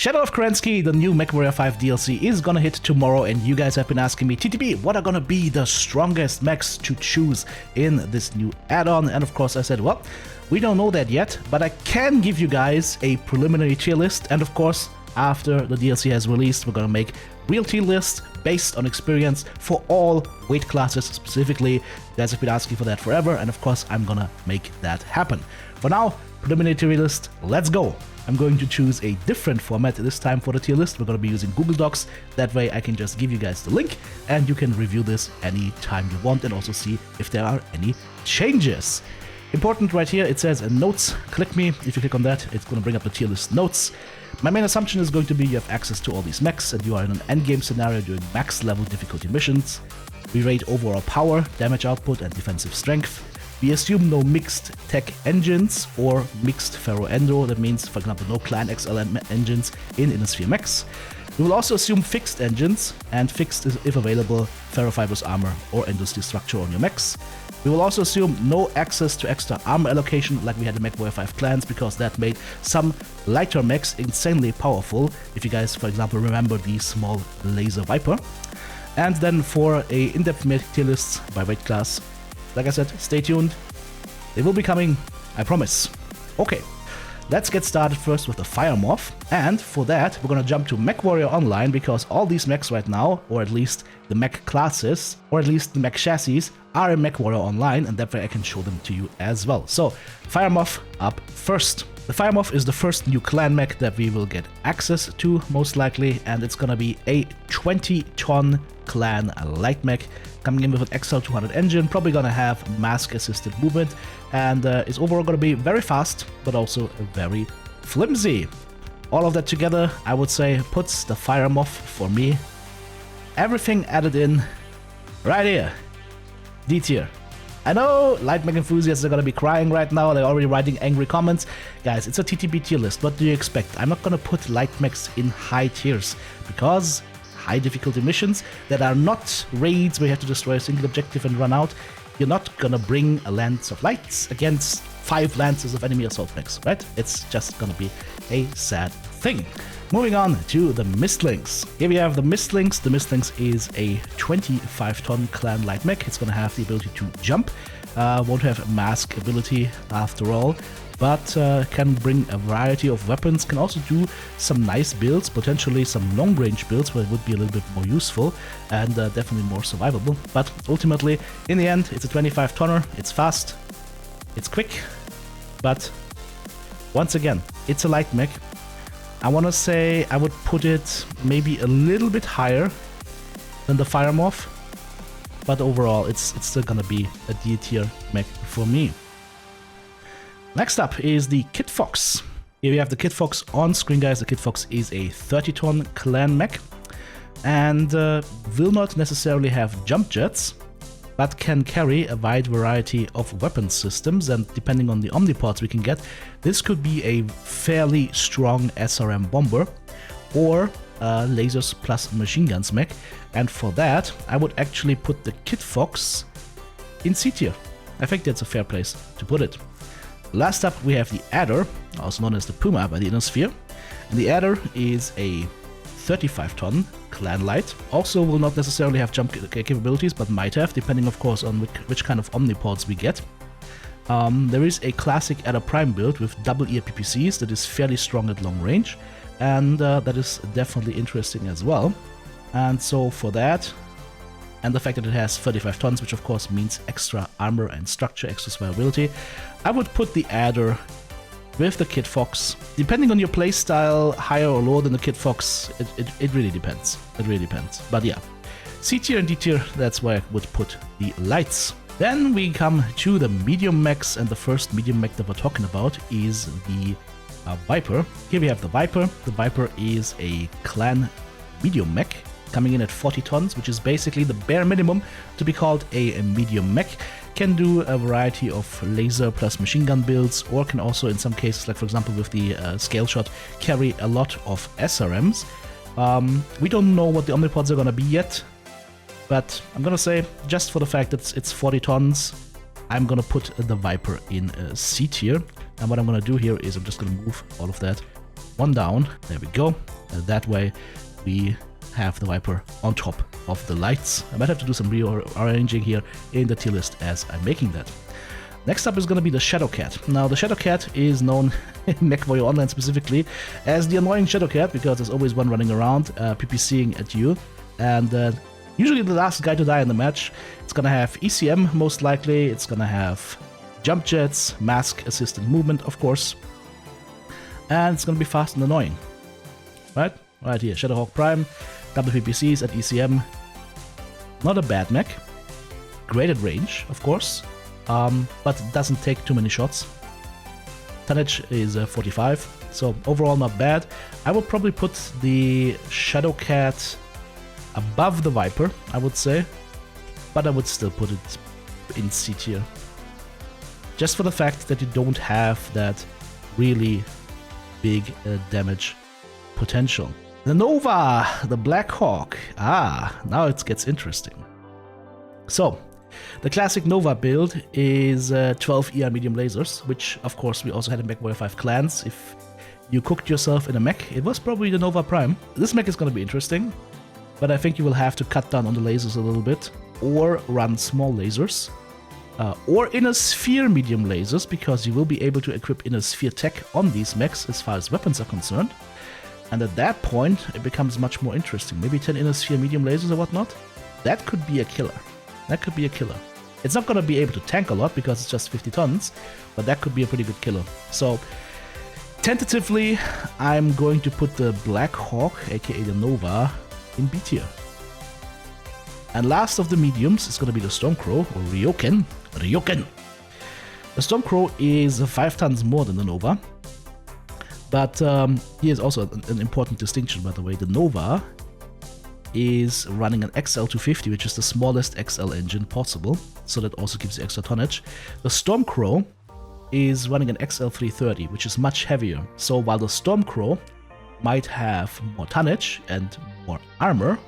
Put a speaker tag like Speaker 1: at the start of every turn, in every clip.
Speaker 1: Shadow of Kerensky, the new Mechwarrior 5 DLC, is gonna hit tomorrow, and you guys have been asking me, TTB, what are gonna be the strongest mechs to choose in this new add-on? And of course I said, well, we don't know that yet, but I can give you guys a preliminary tier list, and of course, after the DLC has released, we're gonna make real tier lists based on experience for all weight classes specifically. You guys have been asking for that forever, and of course I'm gonna make that happen. For now, preliminary tier list, let's go! I'm going to choose a different format this time for the tier list. We're going to be using Google Docs. That way I can just give you guys the link and you can review this anytime you want and also see if there are any changes. Important right here, it says notes. Click me. If you click on that, it's going to bring up the tier list notes. My main assumption is going to be you have access to all these mechs and you are in an endgame scenario doing max level difficulty missions. We rate overall power, damage output and defensive strength. We assume no mixed tech engines or mixed ferro-endo, that means, for example, no Clan XL engines in Innisphere mechs. We will also assume fixed engines, and fixed is, if available, ferrofibrous armor or endosteel structure on your mechs. We will also assume no access to extra armor allocation like we had in Mechwarrior 5 clans, because that made some lighter mechs insanely powerful, if you guys, for example, remember the small laser Viper. And then for a in-depth tier lists by weight class, like I said, stay tuned. They will be coming, I promise. Okay, let's get started first with the Fire Morph. And for that, we're gonna jump to Mechwarrior Online, because all these mechs right now, or at least the mech classes, or at least the mech chassis, are in Mechwarrior Online, and that way I can show them to you as well. So, Fire Morph up first. The Fire Morph is the first new clan mech that we will get access to, most likely, and it's gonna be a 20-ton clan light mech, coming in with an XL200 engine, probably gonna have mask-assisted movement, and is overall gonna be very fast, but also very flimsy. All of that together, I would say, puts the Fire Morph, for me, everything added in, right here, D tier. I know light mech enthusiasts are gonna be crying right now, they're already writing angry comments. Guys, it's a TTB tier list, what do you expect? I'm not gonna put light mechs in high tiers, because high difficulty missions that are not raids where you have to destroy a single objective and run out, you're not gonna bring a Lance of Lights against 5 lances of enemy assault mechs, right? It's just gonna be a sad thing. Moving on to the Mistlings. Here we have the Mistlings. The Mistlings is a 25-ton clan light mech. It's gonna have the ability to jump, won't have mask ability after all, but can bring a variety of weapons, can also do some nice builds, potentially some long-range builds where it would be a little bit more useful and definitely more survivable. But ultimately, in the end, it's a 25-tonner, it's fast, it's quick, but once again, it's a light mech. I want to say I would put it maybe a little bit higher than the Fire Morph, but overall, it's still gonna be a D tier mech for me. Next up is the Kit Fox. Here we have the Kit Fox on screen, guys. The Kit Fox is a 30-ton clan mech and will not necessarily have jump jets, but can carry a wide variety of weapon systems, and depending on the omnipods we can get, this could be a fairly strong SRM bomber or lasers plus machine guns mech, and for that I would actually put the Kit Fox in C tier. I think that's a fair place to put it. Last up, we have the Adder, also known as the Puma by the Innisphere. And the Adder is a 35-ton clan light. Also will not necessarily have jump capabilities, but might have, depending of course on which kind of omnipods we get. There is a classic Adder Prime build with double ear PPCs that is fairly strong at long range, and that is definitely interesting as well. And so for that, and the fact that it has 35 tons, which of course means extra armor and structure, extra survivability, I would put the Adder with the Kit Fox. Depending on your playstyle, higher or lower than the Kit Fox, it really depends. It really depends. But yeah, C tier and D tier, that's where I would put the lights. Then we come to the medium mechs, and the first medium mech that we're talking about is the Viper. Here we have the Viper. The Viper is a clan medium mech, coming in at 40 tons, which is basically the bare minimum to be called a medium mech. Can do a variety of laser plus machine gun builds, or can also in some cases, like for example with the scale shot, carry a lot of SRMs. We don't know what the omnipods are gonna be yet, but I'm gonna say, just for the fact that it's 40 tons, I'm gonna put the Viper in C tier. And what I'm gonna do here is I'm just gonna move all of that 1 down. There we go. And that way we have the Viper on top of the lights. I might have to do some rearranging here in the tier list as I'm making that. Next up is going to be the Shadow Cat. Now the Shadow Cat is known in Mechwarrior Online specifically as the annoying Shadow Cat because there's always one running around PPCing at you, and usually the last guy to die in the match. It's going to have ECM most likely, it's going to have jump jets, mask assisted movement of course, and it's going to be fast and annoying. Right here, Shadowhawk Prime, double PPCs at ECM. Not a bad mech. Great at range, of course, but it doesn't take too many shots. Tonnage is 45, so overall not bad. I would probably put the Shadow Cat above the Viper, I would say, but I would still put it in C tier. Just for the fact that you don't have that really big damage potential. The Nova, the Black Hawk. Now it gets interesting. So, the classic Nova build is 12 ER medium lasers, which of course we also had in Mechwarrior 5 clans. If you cooked yourself in a mech, it was probably the Nova Prime. This mech is going to be interesting, but I think you will have to cut down on the lasers a little bit, or run small lasers, or inner sphere medium lasers, because you will be able to equip inner sphere tech on these mechs as far as weapons are concerned. And at that point, it becomes much more interesting. Maybe 10 inner sphere medium lasers or whatnot. That could be a killer. That could be a killer. It's not going to be able to tank a lot because it's just 50 tons, but that could be a pretty good killer. So, tentatively, I'm going to put the Black Hawk, aka the Nova, in B tier. And last of the mediums is going to be the Stormcrow, or Ryoken. The Stormcrow is 5 tons more than the Nova. But here's also an important distinction, by the way. The Nova is running an XL250, which is the smallest XL engine possible, so that also gives you extra tonnage. The Stormcrow is running an XL330, which is much heavier. So while the Stormcrow might have more tonnage and more armor,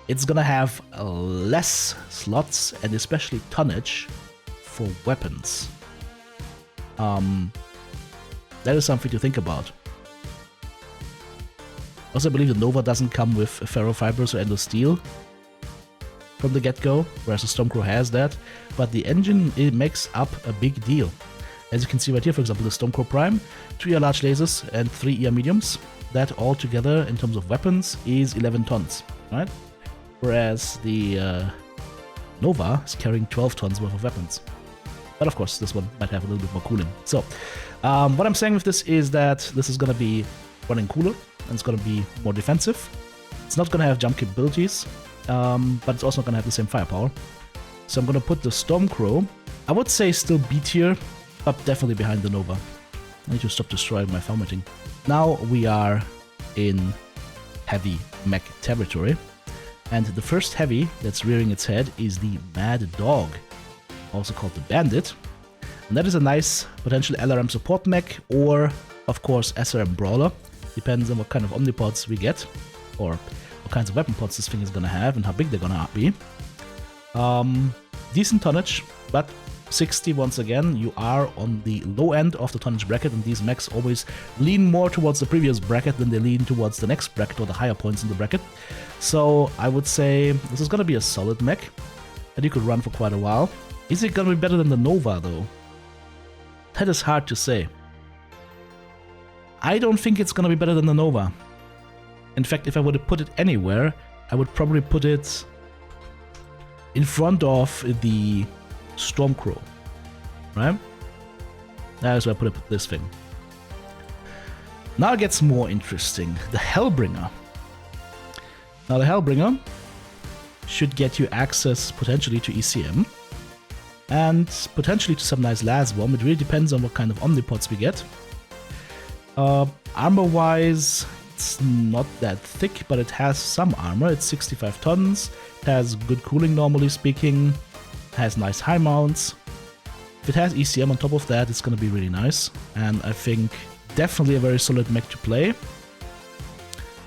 Speaker 1: it's gonna have less slots and especially tonnage for weapons. That is something to think about. Also, I believe the Nova doesn't come with ferrofibers or endosteel from the get-go, whereas the Stormcrow has that. But the engine, it makes up a big deal. As you can see right here, for example, the Stormcrow Prime, 2 ER large lasers and 3 ER mediums. That all together, in terms of weapons, is 11 tons, right? Whereas the Nova is carrying 12 tons worth of weapons. But of course, this one might have a little bit more cooling. So, what I'm saying with this is that this is going to be running cooler, and it's going to be more defensive. It's not going to have jump capabilities, but it's also not going to have the same firepower. So I'm going to put the Stormcrow, I would say still B tier, but definitely behind the Nova. I need to stop destroying my formatting. Now we are in heavy mech territory, and the first heavy that's rearing its head is the Mad Dog, also called the Bandit. And that is a nice potential LRM support mech, or of course SRM brawler. Depends on what kind of omnipods we get, or what kinds of weapon pods this thing is gonna have and how big they're gonna be. Decent tonnage, but 60 once again. You are on the low end of the tonnage bracket, and these mechs always lean more towards the previous bracket than they lean towards the next bracket or the higher points in the bracket. So I would say this is gonna be a solid mech that you could run for quite a while. Is it gonna be better than the Nova though? That is hard to say. I don't think it's gonna be better than the Nova. In fact, if I were to put it anywhere, I would probably put it in front of the Stormcrow, right? That is where I put this thing. Now it gets more interesting. The Hellbringer. Now the Hellbringer should get you access potentially to ECM and potentially to some nice las bomb. It really depends on what kind of omnipods we get. Armor-wise, it's not that thick, but it has some armor. It's 65 tons, it has good cooling normally speaking, has nice high mounts. If it has ECM on top of that, it's going to be really nice, and I think definitely a very solid mech to play.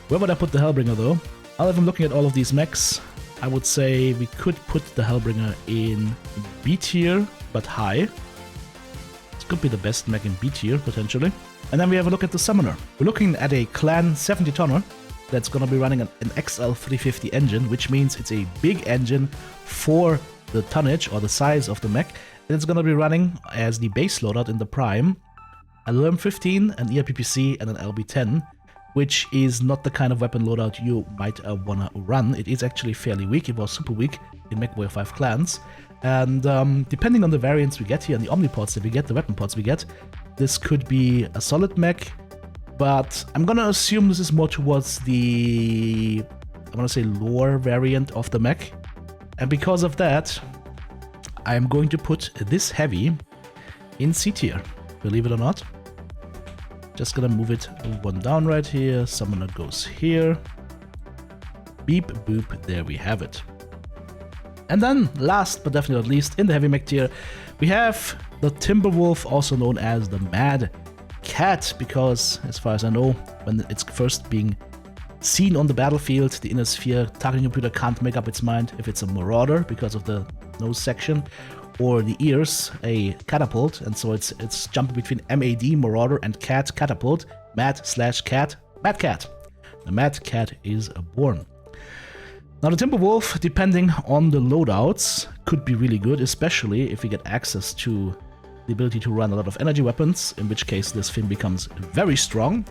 Speaker 1: Where would I put the Hellbringer though? Well, if I'm looking at all of these mechs, I would say we could put the Hellbringer in B tier, but high. It could be the best mech in B tier, potentially. And then we have a look at the summoner. We're looking at a clan 70 tonner that's going to be running an XL350 engine, which means it's a big engine for the tonnage or the size of the mech. And it's going to be running as the base loadout in the prime, an LM15, an ERPPC, and an LB10, which is not the kind of weapon loadout you might want to run. It is actually fairly weak. It was super weak in Mechwarrior 5 clans. And depending on the variants we get here and the omnipods that we get, the weapon pods we get, this could be a solid mech, but I'm gonna assume this is more towards the, I'm gonna say, lore variant of the mech. And because of that, I'm going to put this heavy in C tier, believe it or not. Just gonna move it one down right here, summoner goes here. Beep boop, there we have it. And then, last but definitely not least, in the heavy mech tier, we have the Timberwolf, also known as the Mad Cat, because, as far as I know, when it's first being seen on the battlefield, the inner sphere targeting computer can't make up its mind if it's a marauder because of the nose section, or the ears, a catapult, and so it's jumping between MAD, marauder, and cat, catapult, mad/cat, Mad Cat. The Mad Cat is born. Now the Timberwolf, depending on the loadouts, could be really good, especially if we get access to the ability to run a lot of energy weapons, in which case this thing becomes very strong.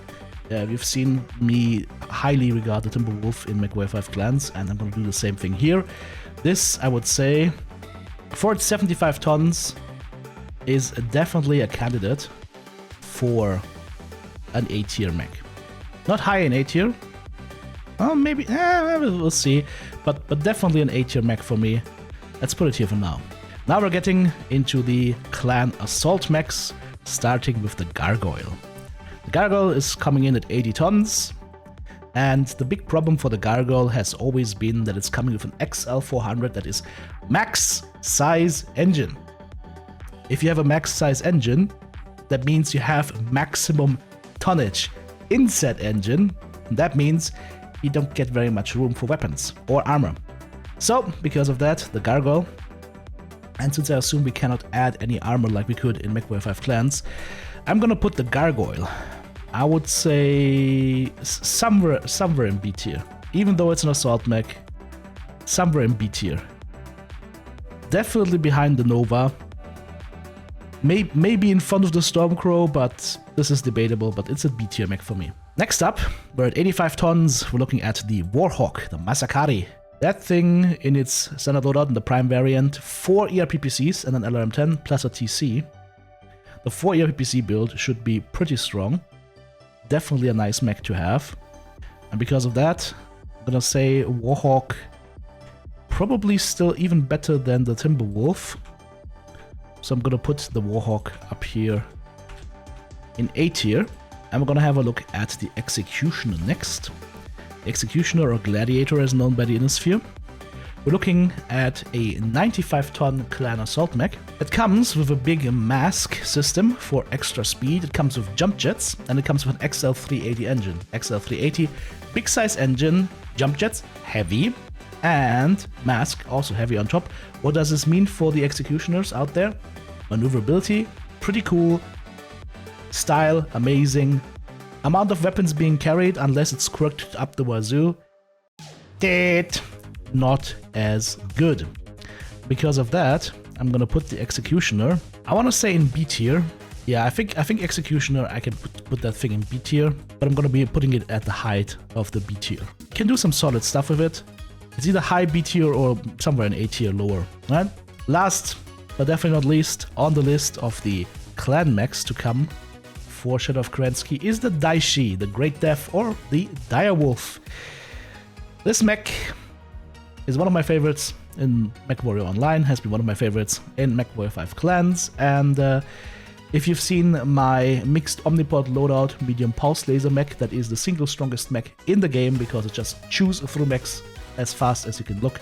Speaker 1: You've seen me highly regard the Timberwolf in Mechwarrior 5 clans, and I'm going to do the same thing here. This, I would say, for its 75 tons, is definitely a candidate for an A tier mech. Not high in A tier. Well, maybe, we'll see, but definitely an A tier mech for me. Let's put it here for now. Now we're getting into the clan assault mechs, starting with the Gargoyle. The Gargoyle is coming in at 80 tons, and the big problem for the Gargoyle has always been that it's coming with an XL400 that is max size engine. If you have a max size engine, that means you have maximum tonnage in said engine, and that means you don't get very much room for weapons or armor. So, because of that, the Gargoyle, and since I assume we cannot add any armor like we could in Mechwarrior 5 clans, I'm gonna put the Gargoyle, I would say, somewhere in B tier. Even though it's an assault mech, somewhere in B tier. Definitely behind the Nova. Maybe in front of the Stormcrow, but this is debatable, but it's a B tier mech for me. Next up, we're at 85 tons, we're looking at the Warhawk, the Masakari. That thing in its standard loadout in the prime variant, 4 ERPPCs and an LRM-10 plus a TC. The 4 ERPPC build should be pretty strong. Definitely a nice mech to have. And because of that, I'm gonna say Warhawk probably still even better than the Timberwolf. So I'm gonna put the Warhawk up here in A tier. And we're gonna have a look at the Executioner next. The Executioner, or Gladiator as known by the Innosphere. We're looking at a 95-ton clan assault mech. It comes with a big mask system for extra speed. It comes with jump jets, and it comes with an XL380 engine. XL380, big size engine, jump jets, heavy, and mask, also heavy on top. What does this mean for the Executioners out there? Maneuverability, pretty cool. Style, amazing. Amount of weapons being carried, unless it's quirked up the wazoo, not as good. Because of that, I'm gonna put the Executioner, I wanna say in B tier. Yeah, I think Executioner, I can put that thing in B tier, but I'm gonna be putting it at the height of the B tier. Can do some solid stuff with it. It's either high B tier or somewhere in A tier lower, right? Last, but definitely not least, on the list of the clan mechs to come for Shadow of Kerensky is the Daishi, the Great Death, or the Direwolf. This mech is one of my favorites in Mechwarrior Online, has been one of my favorites in Mechwarrior 5 clans, and if you've seen my mixed omnipod loadout medium pulse laser mech, that is the single strongest mech in the game because it just chews through mechs as fast as you can look.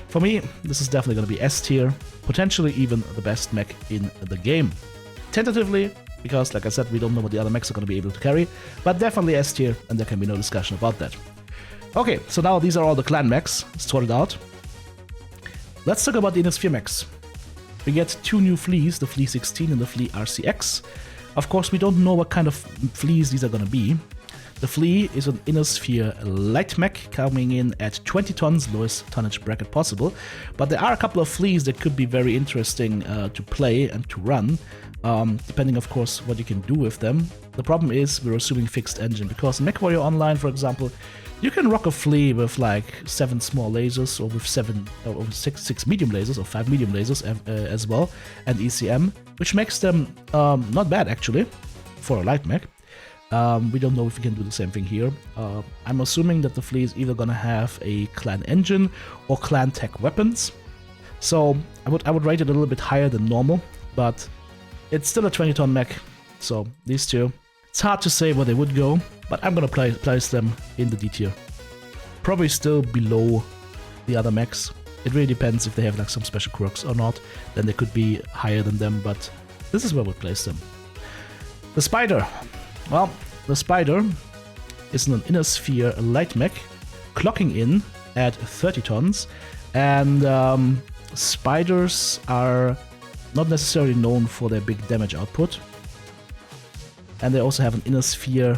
Speaker 1: For me, this is definitely going to be S tier, potentially even the best mech in the game. Tentatively, because like I said, we don't know what the other mechs are going to be able to carry, but definitely S tier, and there can be no discussion about that. Okay, so now these are all the clan mechs sorted out. Let's talk about the Innosphere mechs. We get 2 new fleas, the Flea 16 and the Flea RCX. Of course, we don't know what kind of fleas these are gonna be. The flea is an inner sphere light mech coming in at 20 tons, lowest tonnage bracket possible. But there are a couple of fleas that could be very interesting to play and to run, depending of course what you can do with them. The problem is we're assuming fixed engine, because in Mechwarrior Online, for example, you can rock a flea with like 7 small lasers, or with 6 medium lasers, or 5 medium lasers as well, and ECM, which makes them not bad actually for a light mech. We don't know if we can do the same thing here. I'm assuming that the flea is either gonna have a clan engine or clan tech weapons. So I would rate it a little bit higher than normal, but it's still a 20-ton mech. So these two, it's hard to say where they would go, but I'm gonna place them in the D tier. Probably still below the other mechs. It really depends if they have like some special quirks or not. Then they could be higher than them, but this is where we'll place them. The Spider. Well, the Spider is an inner sphere light mech, clocking in at 30 tons, and spiders are not necessarily known for their big damage output. And they also have an inner sphere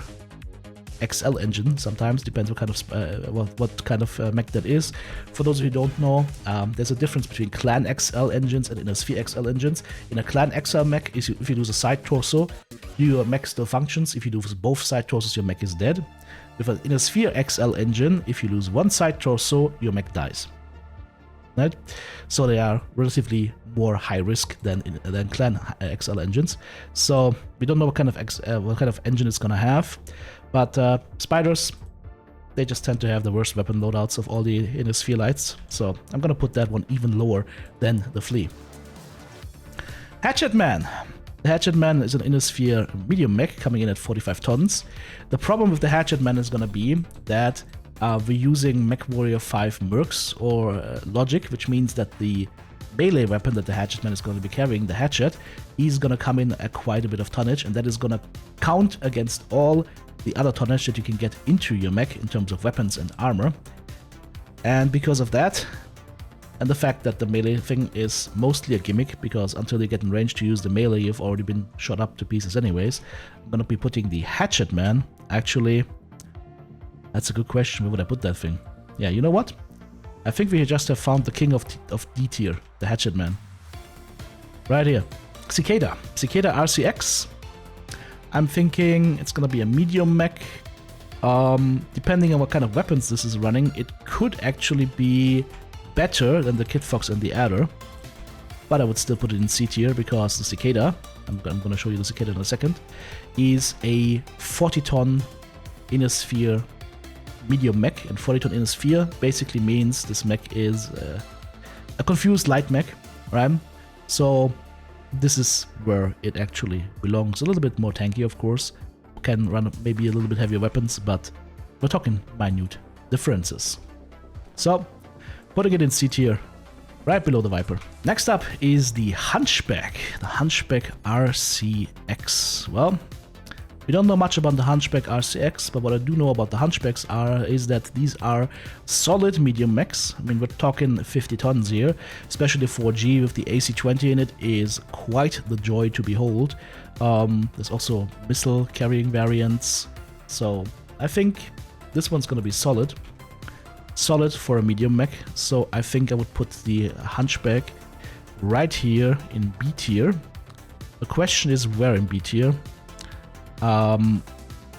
Speaker 1: XL engine, sometimes, depends what kind of mech that is. For those of you who don't know, there's a difference between clan XL engines and inner sphere XL engines. In a clan XL mech, if you lose a side torso, your mech still functions. If you lose both side torsos, your mech is dead. With an inner sphere XL engine, if you lose one side torso, your mech dies. Right? So they are relatively more high risk than clan XL engines. So we don't know what kind of engine it's gonna have. But spiders, they just tend to have the worst weapon loadouts of all the inner sphere lights. So I'm gonna put that one even lower than the flea. Hatchet Man. The Hatchet Man is an inner sphere medium mech coming in at 45 tons. The problem with the Hatchet Man is gonna be that we're using Mechwarrior 5 Mercs or logic, which means that the melee weapon that the Hatchet Man is going to be carrying, the hatchet, is going to come in at quite a bit of tonnage, and that is going to count against all the other tonnage that you can get into your mech in terms of weapons and armor. And because of that, and the fact that the melee thing is mostly a gimmick, because until you get in range to use the melee, you've already been shot up to pieces anyways, I'm going to be putting the Hatchet Man. Actually, that's a good question. Where would I put that thing? Yeah, you know what? I think we just have found the king of D tier, the Hatchet Man. Right here. Cicada. Cicada RCX. I'm thinking it's gonna be a medium mech. Depending on what kind of weapons this is running, it could actually be better than the Kid Fox and the Adder. But I would still put it in C tier, because the Cicada, I'm gonna show you the Cicada in a second, is a 40-ton inner sphere medium mech, and 40-ton inner sphere basically means this mech is a confused light mech, right? So this is where it actually belongs. A little bit more tanky, of course, can run maybe a little bit heavier weapons, but we're talking minute differences. So putting it in C tier, right below the Viper. Next up is the Hunchback, RCX. Well, we don't know much about the Hunchback RCX, but what I do know about the Hunchbacks is that these are solid medium mechs. I mean, we're talking 50 tons here, especially 4G with the AC-20 in it is quite the joy to behold. There's also missile carrying variants, so I think this one's gonna be solid for a medium mech. So I think I would put the Hunchback right here in B tier. The question is where in B tier.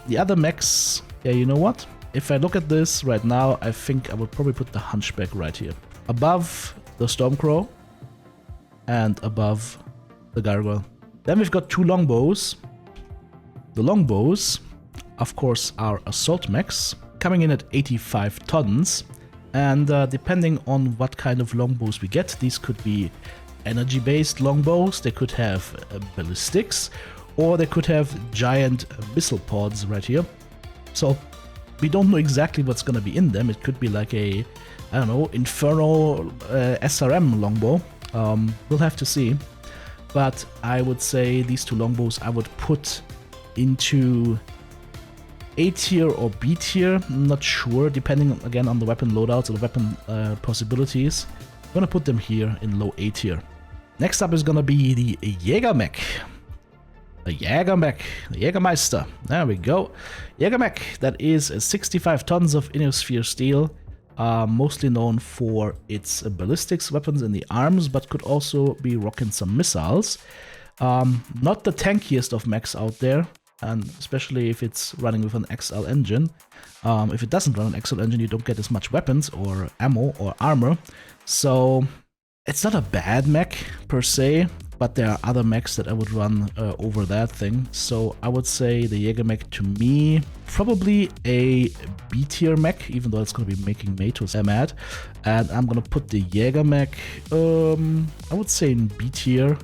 Speaker 1: The other mechs, yeah, you know what? If I look at this right now, I think I would probably put the Hunchback right here. Above the Stormcrow and above the Gargoyle. Then we've got two longbows. The longbows, of course, are assault mechs, coming in at 85 tons. And depending on what kind of longbows we get, these could be energy-based longbows, they could have ballistics, or they could have giant missile pods right here. So we don't know exactly what's gonna be in them. It could be like a, I don't know, Inferno SRM longbow. We'll have to see. But I would say these two longbows I would put into A tier or B tier. I'm not sure, depending again on the weapon loadouts or the weapon possibilities. I'm gonna put them here in low A tier. Next up is gonna be the Jäger mech. The Jägermech, the Jägermeister. There we go. Jägermech, that is 65 tons of ionosphere steel, mostly known for its ballistics weapons in the arms, but could also be rocking some missiles. Not the tankiest of mechs out there, and especially if it's running with an XL engine. If it doesn't run an XL engine, you don't get as much weapons or ammo or armor. So it's not a bad mech per se, but there are other mechs that I would run over that thing. So I would say the Jägermech, to me, probably a B tier mech, even though it's going to be making Matos mad. And I'm going to put the Jägermech, I would say in B tier,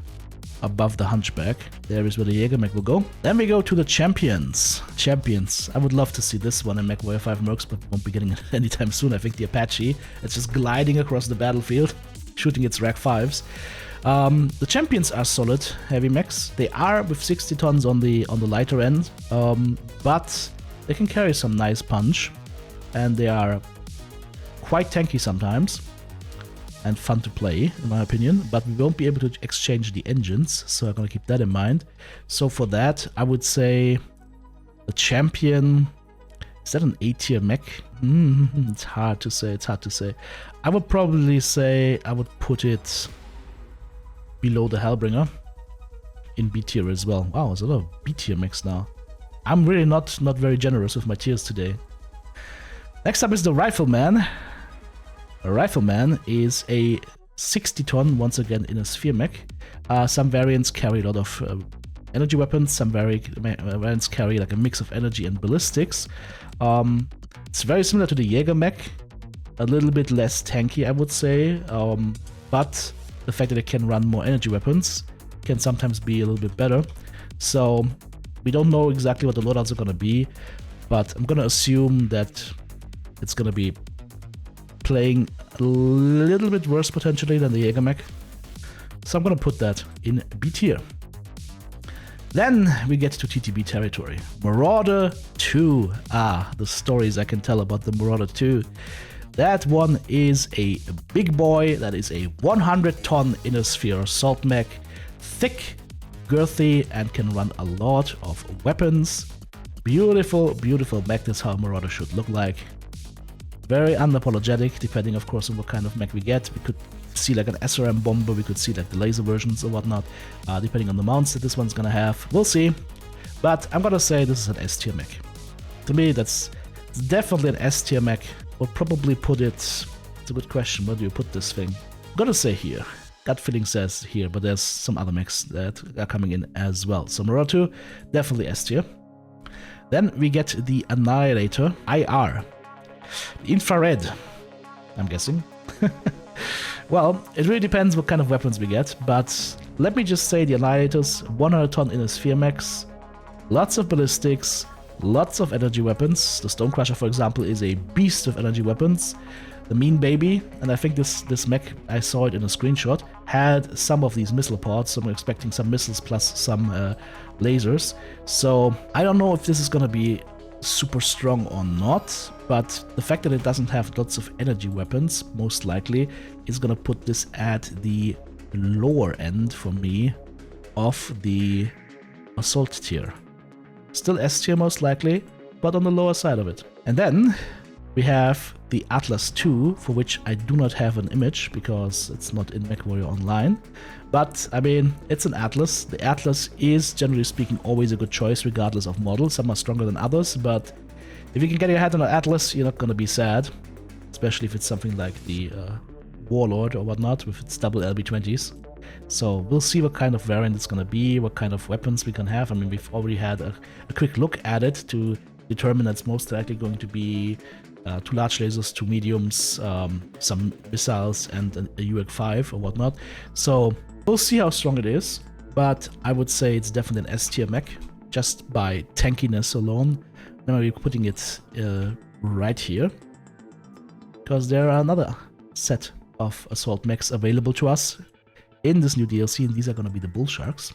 Speaker 1: above the Hunchback. There is where the Jägermech will go. Then we go to the Champions. Champions. I would love to see this one in Mechwarrior 5 Mercs, but won't be getting it anytime soon. I think the Apache, it's just gliding across the battlefield, shooting its Rack 5s. The Champions are solid heavy mechs. They are with 60 tons on the lighter end, but they can carry some nice punch, and they are quite tanky sometimes and fun to play, in my opinion. But we won't be able to exchange the engines, so I'm gonna keep that in mind. So for that, I would say the Champion. Is that an A tier mech? It's hard to say. It's hard to say. I would probably say I would put it below the Hellbringer in B tier as well. Wow, there's a lot of B tier mechs now. I'm really not very generous with my tiers today. Next up is the Rifleman. A Rifleman is a 60 ton, once again, in a sphere mech. Some variants carry a lot of energy weapons, some variants carry like a mix of energy and ballistics. It's very similar to the Jägermech, a little bit less tanky, I would say, but the fact that it can run more energy weapons can sometimes be a little bit better. So we don't know exactly what the loadouts are going to be, but I'm going to assume that it's going to be playing a little bit worse potentially than the Jägermech. So I'm going to put that in B tier. Then we get to TTB territory. Marauder 2. The stories I can tell about the Marauder 2. That one is a big boy. That is a 100-ton ionosphere assault mech. Thick, girthy, and can run a lot of weapons. Beautiful, beautiful mech. That's how Marauder should look like. Very unapologetic, depending, of course, on what kind of mech we get. We could see like an SRM bomber, we could see like the laser versions or whatnot, depending on the mounts that this one's gonna have. We'll see. But I'm gonna say this is an S tier mech. To me, it's definitely an S tier mech. We'll probably put it... It's a good question, where do you put this thing? I'm gonna say here. Gut feeling says here, but there's some other mechs that are coming in as well. So Marauder 2, definitely S tier. Then we get the Annihilator, IR. Infrared, I'm guessing. Well, it really depends what kind of weapons we get, but let me just say the Annihilators, 100-ton ionosphere mechs, lots of ballistics, lots of energy weapons. The Stonecrusher, for example, is a beast of energy weapons. The Mean Baby, and I think this mech, I saw it in a screenshot, had some of these missile pods, so I'm expecting some missiles plus some lasers. So I don't know if this is gonna be super strong or not, but the fact that it doesn't have lots of energy weapons, most likely, is gonna put this at the lower end for me of the assault tier. Still S tier most likely, but on the lower side of it. And then we have the Atlas 2, for which I do not have an image because it's not in Mechwarrior Online. But, I mean, it's an Atlas. The Atlas is, generally speaking, always a good choice regardless of model. Some are stronger than others, but if you can get your head on an Atlas, you're not going to be sad. Especially if it's something like the Warlord or whatnot with its double LB20s. So we'll see what kind of variant it's going to be, what kind of weapons we can have. I mean, we've already had a quick look at it to determine that it's most likely going to be 2 large lasers, 2 mediums, some missiles, and a UX5 or whatnot. So we'll see how strong it is, but I would say it's definitely an S tier mech, just by tankiness alone. Then we're putting it right here, because there are another set of assault mechs available to us in this new DLC, and these are going to be the Bullsharks.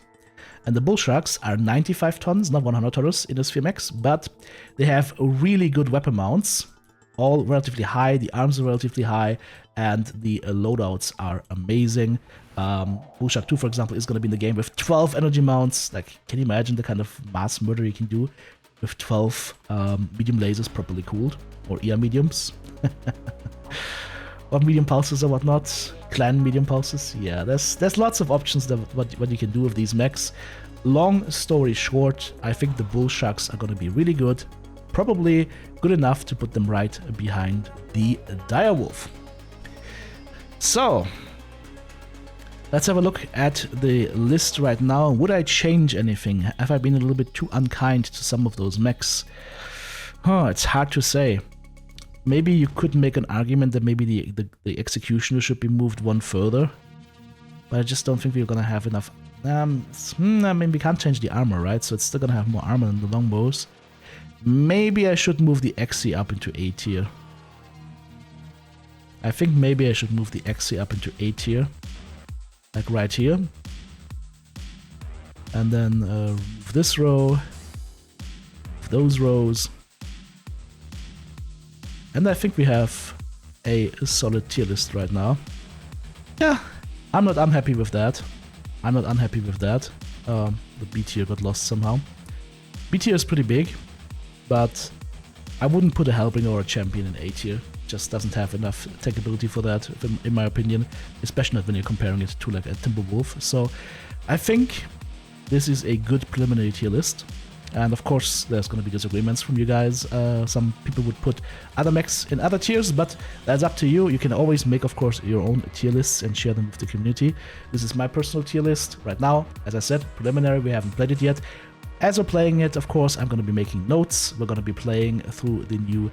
Speaker 1: And the Bullsharks are 95 tons, not 100 tons in the sphere mechs, but they have really good weapon mounts. all relatively high, the arms are relatively high, and the loadouts are amazing. Bullshark 2, for example, is going to be in the game with 12 energy mounts. Like, can you imagine the kind of mass murder you can do with 12 medium lasers properly cooled, or ER mediums, or medium pulses or whatnot, clan medium pulses? Yeah, there's lots of options that what you can do with these mechs. Long story short, I think the Bullsharks are going to be really good, probably good enough to put them right behind the Direwolf. So, let's have a look at the list right now. Would I change anything? Have I been a little bit too unkind to some of those mechs? It's hard to say. Maybe you could make an argument that maybe the Executioner should be moved one further, but I just don't think we're gonna have enough. I mean, we can't change the armor, right? So it's still gonna have more armor than the longbows. Maybe I should move the Xe up into A tier. I think maybe I should move the Xe up into A tier, like right here, and then move this row, those rows, and I think we have a solid tier list right now. Yeah, I'm not unhappy with that. The B tier got lost somehow. B tier is pretty big, but I wouldn't put a Hellbringer or a Champion in A tier. Just doesn't have enough tech ability for that, in my opinion, especially not when you're comparing it to like a Timberwolf. So I think this is a good preliminary tier list. And of course, there's going to be disagreements from you guys. Some people would put other mechs in other tiers, but that's up to you. You can always make, of course, your own tier lists and share them with the community. This is my personal tier list right now. As I said, preliminary, we haven't played it yet. As we're playing it, of course, I'm going to be making notes. We're going to be playing through the new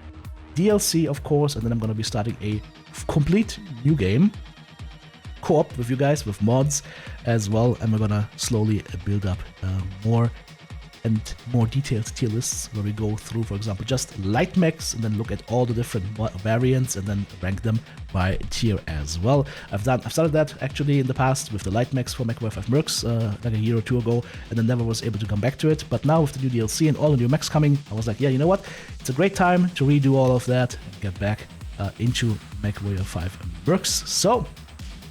Speaker 1: DLC, of course, and then I'm going to be starting a complete new game. Co-op with you guys, with mods as well, and we're going to slowly build up more and more detailed tier lists where we go through, for example, just light mechs and then look at all the different variants and then rank them by tier as well. I've started that actually in the past with the light mechs for Mechwarrior 5 Mercs like a year or two ago, and then never was able to come back to it. But now with the new DLC and all the new mechs coming, I was like, yeah, you know what? It's a great time to redo all of that and get back into Mechwarrior 5 Mercs. So,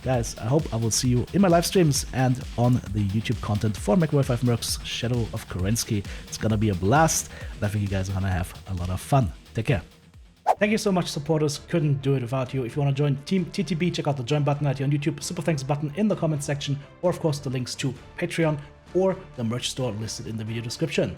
Speaker 1: guys, I hope I will see you in my live streams and on the YouTube content for Mechwarrior 5 Mercs Shadow of Kerensky. It's gonna be a blast, and I think you guys are gonna have a lot of fun. Take care. Thank you so much, supporters. Couldn't do it without you. If you want to join Team TTB, check out the join button right here on YouTube, super thanks button in the comment section, or of course the links to Patreon or the merch store listed in the video description.